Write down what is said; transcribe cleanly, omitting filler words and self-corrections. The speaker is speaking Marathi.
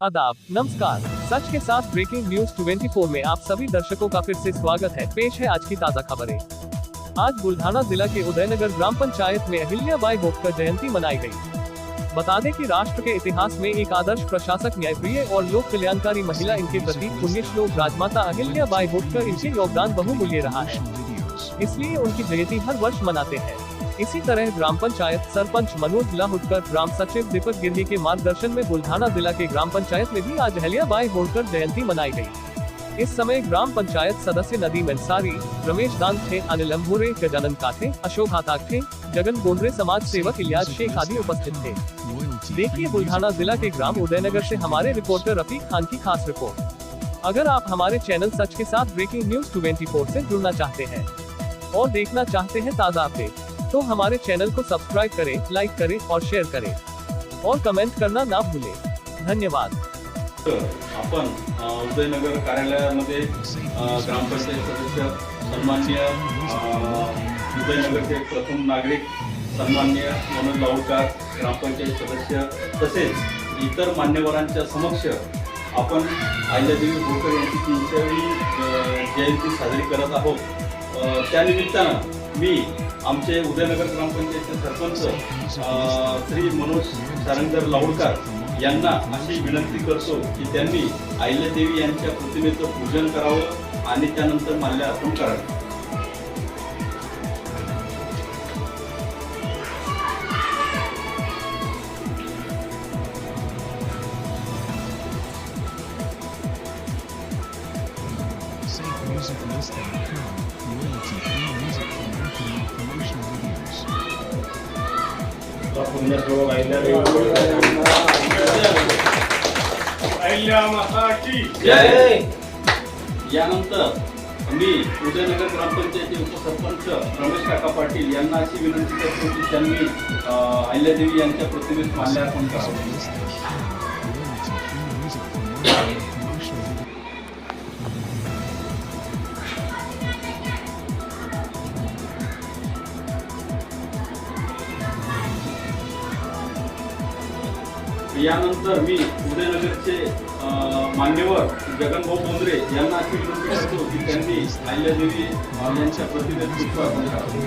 आदाब, नमस्कार। सच के साथ ब्रेकिंग न्यूज 24 में आप सभी दर्शकों का फिर से स्वागत है। पेश है आज की ताज़ा खबरें। आज बुल्ढाना जिला के उदयनगर ग्राम पंचायत में अहिल्याबाई होलकर जयंती मनाई गई। बता दें कि राष्ट्र के इतिहास में एक आदर्श प्रशासक, न्यायप्रिय और लोक कल्याणकारी महिला, इनके प्रति पुण्यश्लोक राजमाता अहिल्याबाई होलकर, इनके योगदान बहुमूल्य रहा है, इसलिए उनकी जयंती हर वर्ष मनाते हैं। इसी तरह ग्राम पंचायत सरपंच मनोज लाहुटकर, ग्राम सचिव दीपक गिरही के मार्गदर्शन में बुल्ढाना जिला के ग्राम पंचायत में भी आज अहिल्याबाई होलकर जयंती मनाई गई। इस समय ग्राम पंचायत सदस्य नदीम अंसारी, रमेश दान थे, अनिल अंभोरे, गजानन काथे, अशोक हाताक थे, जगन गोंद्रे, समाज सेवक इलियास शेख आदि उपस्थित थे। देखिए बुल्ढाना जिला के ग्राम उदयनगर से हमारे रिपोर्टर रफीक खान की खास रिपोर्ट। अगर आप हमारे चैनल सच के साथ ब्रेकिंग न्यूज 24 से जुड़ना चाहते हैं और देखना चाहते हैं ताज़ा अपडेट, तो हमारे चैनल को सब्सक्राइब करें, लाइक करें और शेयर करें और कमेंट करना ना भूलें। धन्यवाद। आपण उदयनगर कार्यालयामध्ये ग्रामपंचायत सदस्य सन्माननीय उदयनगरचे प्रथम नागरिक सन्माननीय मनोज लाहुटकर, ग्रामपंचायत सदस्य तसेच इतर मान्यवरांच्या समक्ष आपण अहिल्यादेवी होलकर यांची 300वी जयंती साजरी करत आहोत। त्यानिमित्तानं मी आमचे उदयनगर ग्रामपंचायतचे सरपंच श्री मनोज सारंगधर लाहुटकर यांना अशी विनंती करतो की त्यांनी अहिल्यादेवी यांच्या प्रतिमेचं पूजन करावं आणि त्यानंतर माल्यार्पण करावे। अहिल्या माता की जय। यानंतर मी उदयनगर ग्रामपंचायतचे उपसरपंच रमेश काका पाटील यांना अशी विनंती करतो की त्यांनी अहिल्यादेवी यांच्या प्रतिमेस माल्यार्पण करावे। यानंतर मी उदयनगरचे मान्यवर जगनभाऊ गोंद्रे यांना अशी विनंती करतो की त्यांनी अहिल्यादेवी यांच्या प्रतिमेस पुष्पार्पण करावे।